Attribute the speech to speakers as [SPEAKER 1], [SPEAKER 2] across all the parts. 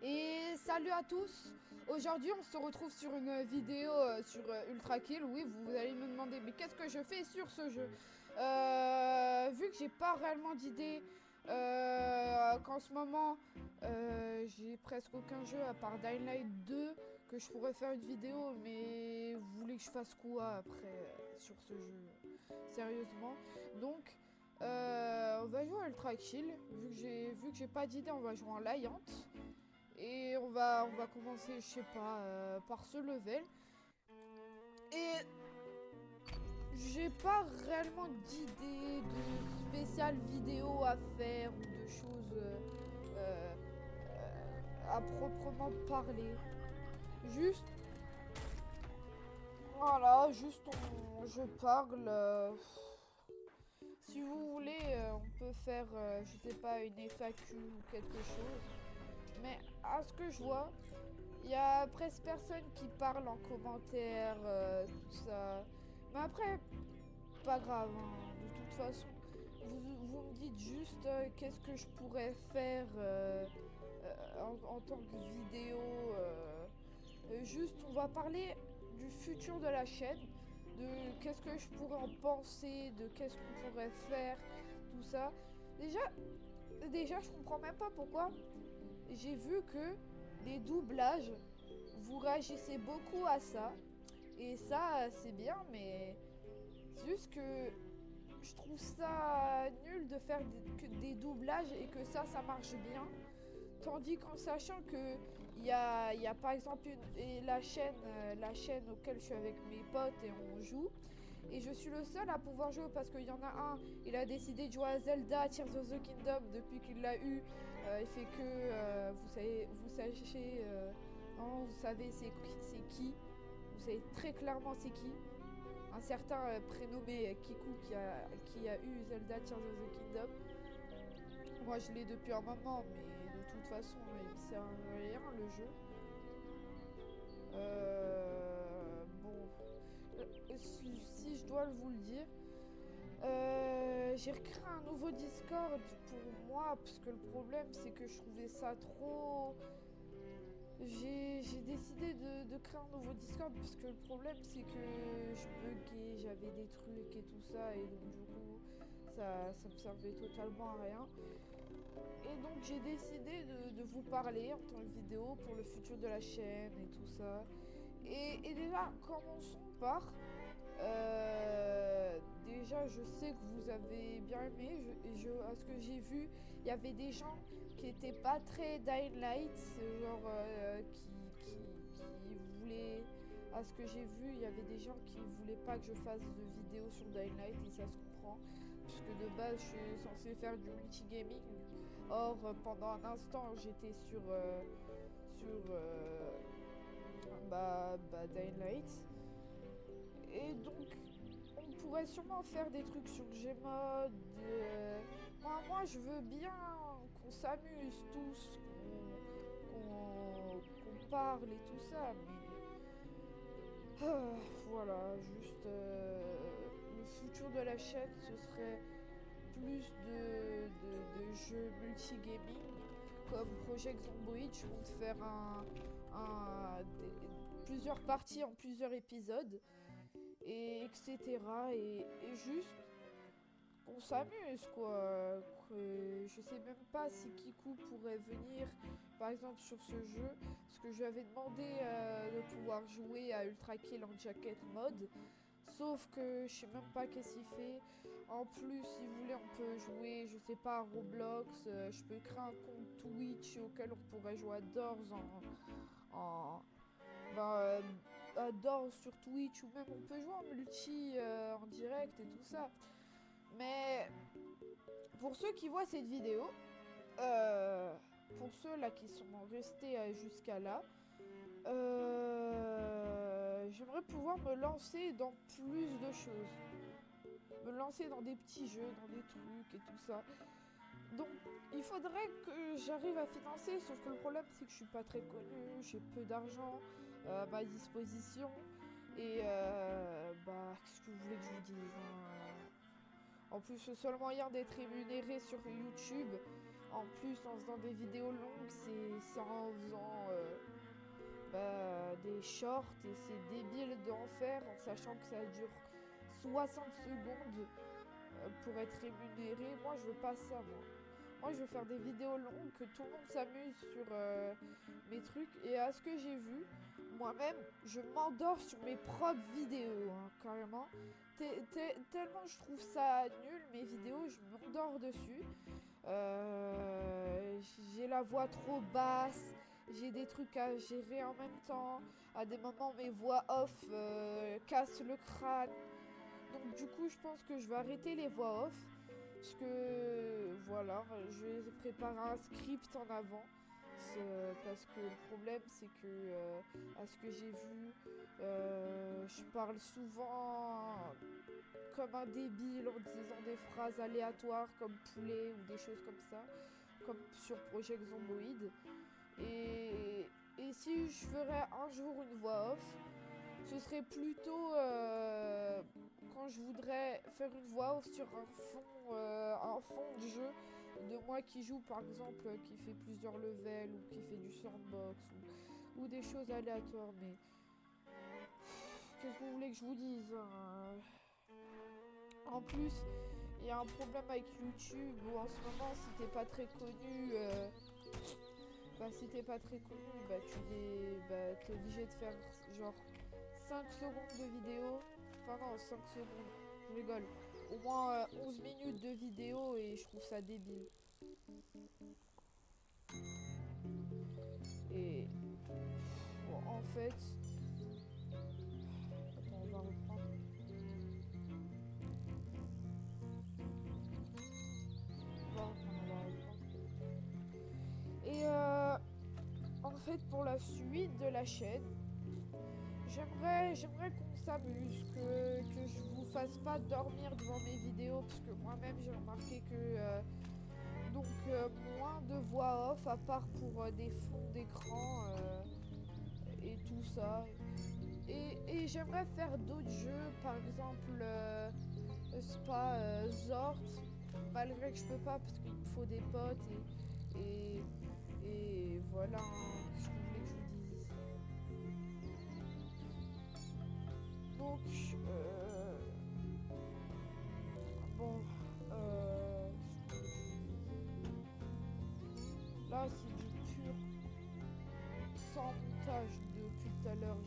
[SPEAKER 1] Et salut à tous. Aujourd'hui on se retrouve sur une vidéo sur Ultra Kill. Oui, vous allez me demander mais qu'est-ce que je fais sur ce jeu. Vu que j'ai pas réellement d'idée, qu'en ce moment j'ai presque aucun jeu à part Dying Light 2 que je pourrais faire une vidéo, mais vous voulez que je fasse quoi après sur ce jeu sérieusement. Donc on va jouer à Ultra Kill. Vu que j'ai pas d'idée, on va jouer en Liant. Et on va commencer, je sais pas, par ce level. Et j'ai pas réellement d'idée de spéciale vidéo à faire ou de choses euh, à proprement parler. Juste, voilà, je parle. Si vous voulez, on peut faire, je sais pas, une FAQ ou quelque chose. Mais à ce que je vois, il y a presque personne qui parle en commentaire, tout ça. Mais après, pas grave, hein. De toute façon, vous me dites juste qu'est-ce que je pourrais faire en tant que vidéo. Juste, on va parler du futur de la chaîne, de qu'est-ce que je pourrais en penser, de qu'est-ce qu'on pourrait faire, tout ça. Déjà, déjà, je comprends même pas pourquoi j'ai vu que les doublages, vous réagissez beaucoup à ça. Et ça, c'est bien, mais c'est juste que je trouve ça nul de faire que des doublages et que ça marche bien. Tandis qu'en sachant que il y a par exemple la chaîne auquel je suis avec mes potes et on joue. Et je suis le seul à pouvoir jouer parce qu'il y en a un, il a décidé de jouer à Zelda Tears of the Kingdom depuis qu'il l'a eu. Il fait que, vous sachez, non, vous savez c'est qui. Vous savez très clairement c'est qui. Un certain prénommé Kiku qui a eu Zelda Tears of the Kingdom. Moi je l'ai depuis un moment, mais de toute façon il sert à rien le jeu. Bon, si je dois vous le dire, j'ai recréé un nouveau Discord pour moi, parce que le problème c'est que je trouvais ça trop. J'ai décidé de créer un nouveau Discord parce que le problème c'est que je buguais, j'avais des trucs et tout ça, et donc du coup ça me servait totalement à rien. Et donc j'ai décidé de vous parler en tant que vidéo pour le futur de la chaîne et tout ça. Et déjà, commençons par... déjà, je sais que vous avez bien aimé. À ce que j'ai vu, il y avait des gens qui étaient pas très Dying Light, genre qui voulaient. À ce que j'ai vu, il y avait des gens qui voulaient pas que je fasse de vidéos sur Dying Light et ça se comprend. Puisque de base, je suis censé faire du multigaming. Or, pendant un instant, j'étais sur Dying Light. Et donc, on pourrait sûrement faire des trucs sur Gmod. Moi, je veux bien qu'on s'amuse tous, qu'on parle et tout ça, mais voilà, juste le futur de la chaîne, ce serait plus de jeux multigaming comme Project Zomboid. Je compte faire plusieurs parties en plusieurs épisodes et etc. Et juste qu'on s'amuse quoi. Je sais même pas si Kiku pourrait venir par exemple sur ce jeu parce que je lui avais demandé de pouvoir jouer à Ultra Kill en jacket mode. Sauf que je sais même pas qu'est-ce qu'il fait. En plus, si vous voulez, on peut jouer, je sais pas, à Roblox. Je peux créer un compte Twitch auquel on pourrait jouer à Doors en, ben, à Doors sur Twitch, ou même on peut jouer en multi en direct et tout ça. Mais pour ceux qui voient cette vidéo, euh, pour ceux là qui sont restés jusqu'à là, j'aimerais pouvoir me lancer dans plus de choses. Me lancer dans des petits jeux, dans des trucs et tout ça. Donc, il faudrait que j'arrive à financer, sauf que le problème c'est que je suis pas très connue, j'ai peu d'argent à ma disposition. Et qu'est-ce que vous voulez que je vous dise, hein. En plus, le seul moyen d'être rémunéré sur YouTube, en plus en faisant des vidéos longues, ça en faisant des shorts et c'est débile d'en faire en sachant que ça dure 60 secondes pour être rémunéré. Moi je veux pas ça moi. Moi je veux faire des vidéos longues, que tout le monde s'amuse sur mes trucs. Et à ce que j'ai vu, moi-même je m'endors sur mes propres vidéos, hein, carrément. Tellement je trouve ça nul mes vidéos, je m'endors dessus. J'ai la voix trop basse, j'ai des trucs à gérer en même temps. À des moments, mes voix off cassent le crâne. Donc du coup, je pense que je vais arrêter les voix off. Parce que, voilà, je vais préparer un script en avant. Parce que le problème, c'est que, à ce que j'ai vu, je parle souvent comme un débile en disant des phrases aléatoires comme poulet ou des choses comme ça, comme sur Project Zomboid. Et si je ferais un jour une voix off, ce serait plutôt quand je voudrais faire une voix off sur un fond de jeu de moi qui joue par exemple, qui fait plusieurs levels ou qui fait du sandbox ou des choses aléatoires. Mais qu'est-ce que vous voulez que je vous dise, hein? En plus, il y a un problème avec YouTube où en ce moment, si t'es pas très connu, t'es obligé de faire genre 5 secondes de vidéo. Enfin non, 5 secondes, je rigole. Au moins 11 minutes de vidéo et je trouve ça débile. Et bon, en fait... Attends, on va reprendre. Et en fait, pour la suite de la chaîne, j'aimerais qu'on s'amuse, que je vous fasse pas dormir devant mes vidéos, parce que moi-même j'ai remarqué que moins de voix off, à part pour des fonds d'écran et tout ça. Et j'aimerais faire d'autres jeux, par exemple, c'est pas Zort, malgré que je peux pas parce qu'il me faut des potes et voilà, hein, ce que vous voulez que je vous dise. Donc, bon, là c'est du pur sans montage depuis tout à l'heure.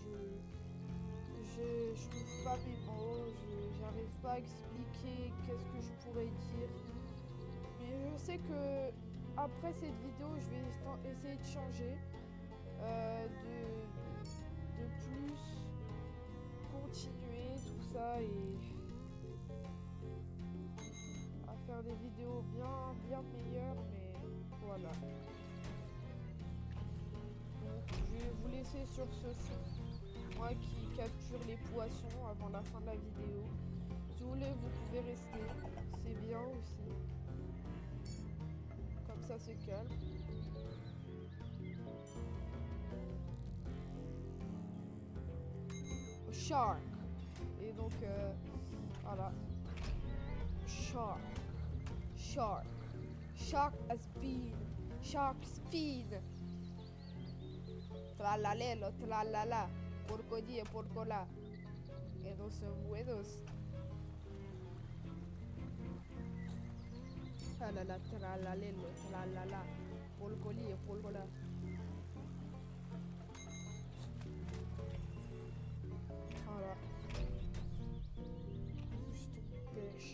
[SPEAKER 1] Je trouve pas mes mots, j'arrive pas à expliquer qu'est-ce que je pourrais dire. Mais je sais que après cette vidéo, je vais essayer de changer, de plus continuer tout ça et à faire des vidéos bien meilleures, mais voilà. Donc je vais vous laisser sur ce fond, moi qui capture les poissons avant la fin de la vidéo. Si vous voulez, vous pouvez rester, c'est bien aussi. Comme ça c'est calme. Shark. Et donc voilà. Shark. Shark. Shark speed. Shark speed. Tralalelo, tralala. Porco día, porco la. Que no son buenos. Tralala, tralalelo, tralala. Porco día, porco la. Voilà. Juste on pêche.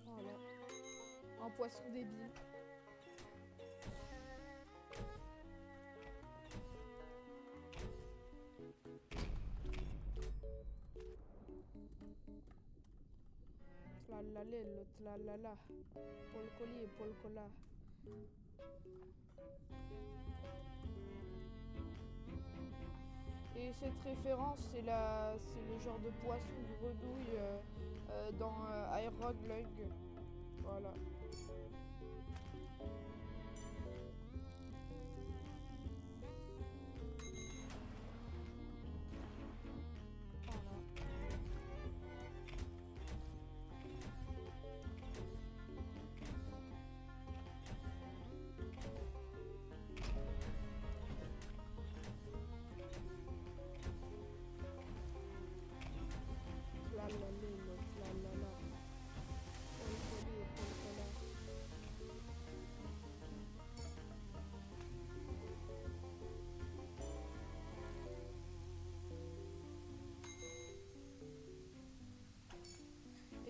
[SPEAKER 1] Voilà. Un poisson débile. Tlalalelo, tlalala. Polcoli et polcola. Et cette référence, c'est le genre de poisson grenouille dans Iron Lung. Voilà.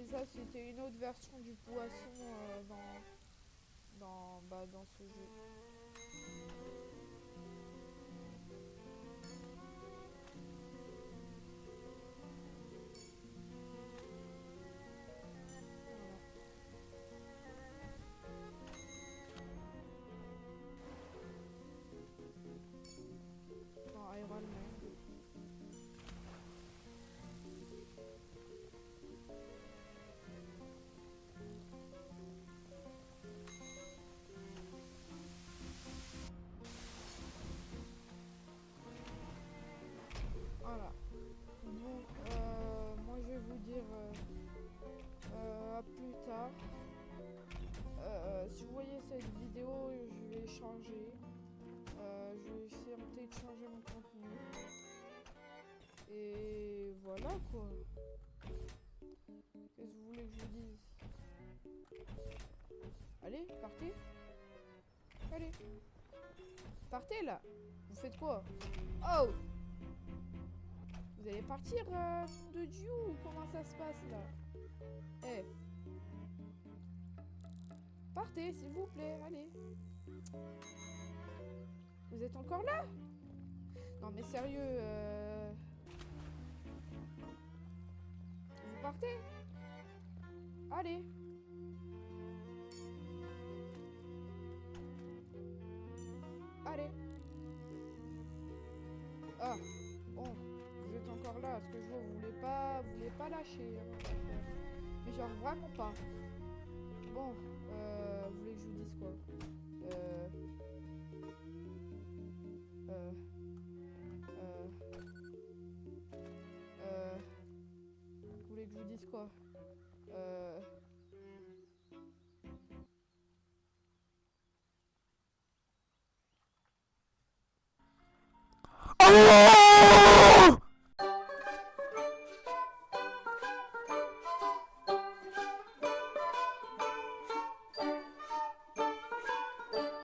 [SPEAKER 1] ça, c'était une autre version du poisson dans ce jeu. Dans Iron Man. Voilà. Bon, moi je vais vous dire à plus tard. Si vous voyez cette vidéo, je vais changer. Je vais essayer peut-être de changer mon contenu. Et voilà quoi. Qu'est-ce que vous voulez que je vous dise? Allez, partez. Allez. Partez là. Vous faites quoi? Oh! Vous allez partir, nom de Dieu, ou comment ça se passe là? Eh. Partez, s'il vous plaît, allez. Vous êtes encore là? Non mais sérieux, vous partez? Allez. Allez. Ah, bon, vous êtes encore là, parce que je vois, vous voulez pas lâcher. Hein, mais genre vraiment pas. Bon, vous voulez que je vous dise quoi? Euh... Euh... Vous voulez que je vous dise quoi? Euh...